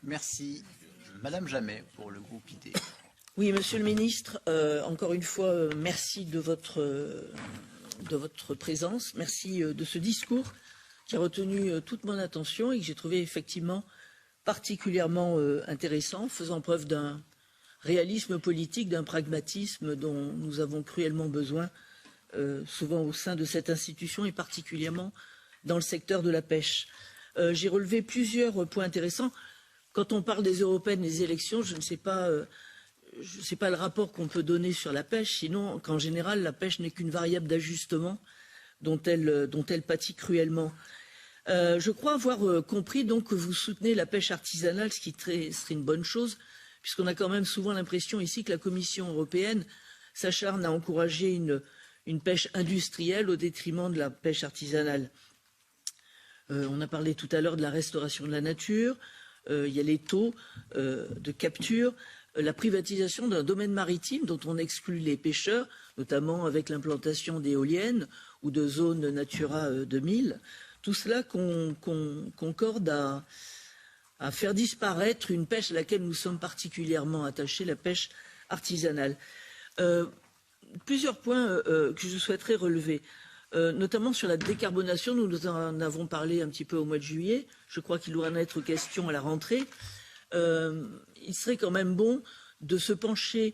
Merci. Madame Jamet, pour le groupe ID. Oui, Monsieur le Ministre, encore une fois, merci de votre présence. Merci de ce discours qui a retenu toute mon attention et que j'ai trouvé effectivement particulièrement intéressant, faisant preuve d'un réalisme politique, d'un pragmatisme dont nous avons cruellement besoin, souvent au sein de cette institution et particulièrement dans le secteur de la pêche. J'ai relevé plusieurs points intéressants. Quand on parle des européennes, des élections, je ne sais pas le rapport qu'on peut donner sur la pêche, sinon qu'en général, la pêche n'est qu'une variable d'ajustement dont elle pâtit cruellement. Je crois avoir compris donc que vous soutenez la pêche artisanale, ce qui serait une bonne chose, puisqu'on a quand même souvent l'impression ici que la Commission européenne s'acharne à encourager une pêche industrielle au détriment de la pêche artisanale. On a parlé tout à l'heure de la restauration de la nature, il y a les taux de capture, la privatisation d'un domaine maritime dont on exclut les pêcheurs, notamment avec l'implantation d'éoliennes ou de zones Natura 2000. Tout cela concorde à faire disparaître une pêche à laquelle nous sommes particulièrement attachés, la pêche artisanale. Plusieurs points que je souhaiterais relever. Notamment sur la décarbonation, nous en avons parlé un petit peu au mois de juillet. Je crois qu'il doit en être question à la rentrée. Il serait quand même bon de se pencher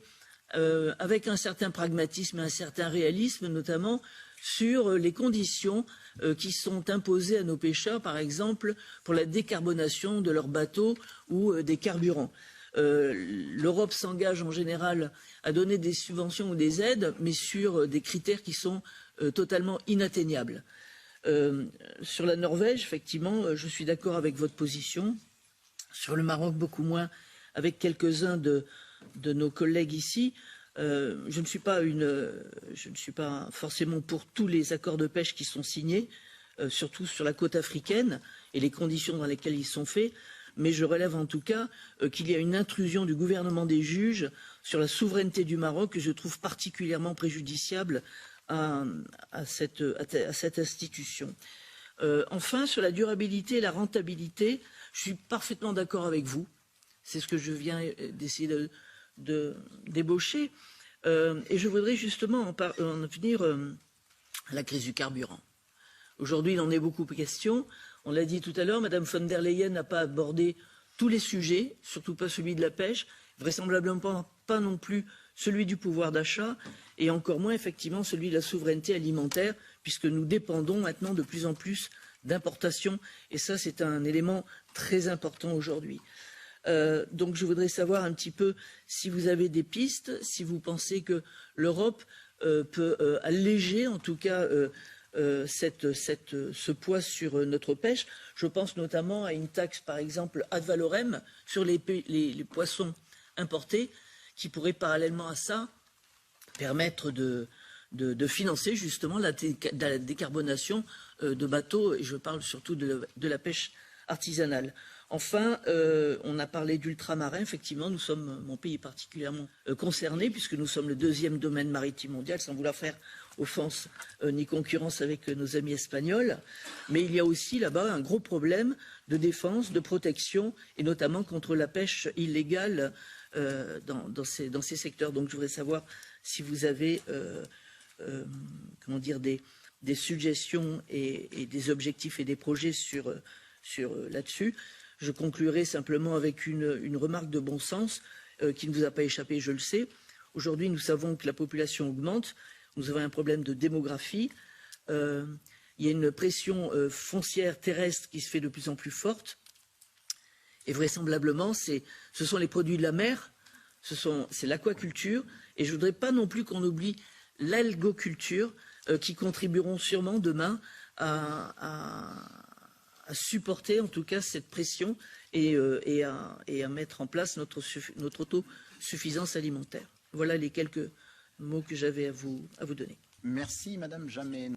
avec un certain pragmatisme et un certain réalisme, notamment sur les conditions qui sont imposées à nos pêcheurs, par exemple, pour la décarbonation de leurs bateaux ou des carburants. L'Europe s'engage en général à donner des subventions ou des aides, mais sur des critères qui sont totalement inatteignables. Sur la Norvège, effectivement, je suis d'accord avec votre position. Sur le Maroc, beaucoup moins, avec quelques-uns de nos collègues ici. Je ne suis pas forcément pour tous les accords de pêche qui sont signés, surtout sur la côte africaine et les conditions dans lesquelles ils sont faits. Mais je relève en tout cas qu'il y a une intrusion du gouvernement des juges sur la souveraineté du Maroc que je trouve particulièrement préjudiciable à cette institution. Enfin, sur la durabilité et la rentabilité, je suis parfaitement d'accord avec vous. C'est ce que je viens d'essayer de débaucher. Et je voudrais justement en venir à la crise du carburant. Aujourd'hui, il en est beaucoup question. On l'a dit tout à l'heure, Mme von der Leyen n'a pas abordé tous les sujets, surtout pas celui de la pêche, vraisemblablement pas non plus celui du pouvoir d'achat, et encore moins effectivement celui de la souveraineté alimentaire, puisque nous dépendons maintenant de plus en plus d'importations, et ça c'est un élément très important aujourd'hui. Donc je voudrais savoir un petit peu si vous avez des pistes, si vous pensez que l'Europe peut alléger en tout cas ce poids sur notre pêche. Je pense notamment à une taxe, par exemple, ad valorem sur les poissons importés, qui pourrait parallèlement à ça permettre de financer justement la décarbonation de bateaux, et je parle surtout de la pêche artisanale. Enfin, on a parlé d'ultramarins. Effectivement, mon pays est particulièrement concerné, puisque nous sommes le deuxième domaine maritime mondial, sans vouloir faire offense ni concurrence avec nos amis espagnols. Mais il y a aussi là-bas un gros problème de défense, de protection, et notamment contre la pêche illégale dans ces secteurs. Donc je voudrais savoir si vous avez des suggestions et des objectifs et des projets là-dessus. Je conclurai simplement avec une remarque de bon sens qui ne vous a pas échappé, je le sais. Aujourd'hui, nous savons que la population augmente. Nous avons un problème de démographie. Il y a une pression foncière terrestre qui se fait de plus en plus forte. Et vraisemblablement, ce sont les produits de la mer, c'est l'aquaculture. Et je ne voudrais pas non plus qu'on oublie l'algoculture qui contribueront sûrement demain à supporter en tout cas cette pression et à mettre en place notre autosuffisance alimentaire. Voilà les quelques mots que j'avais à vous donner. Merci Madame Jamet.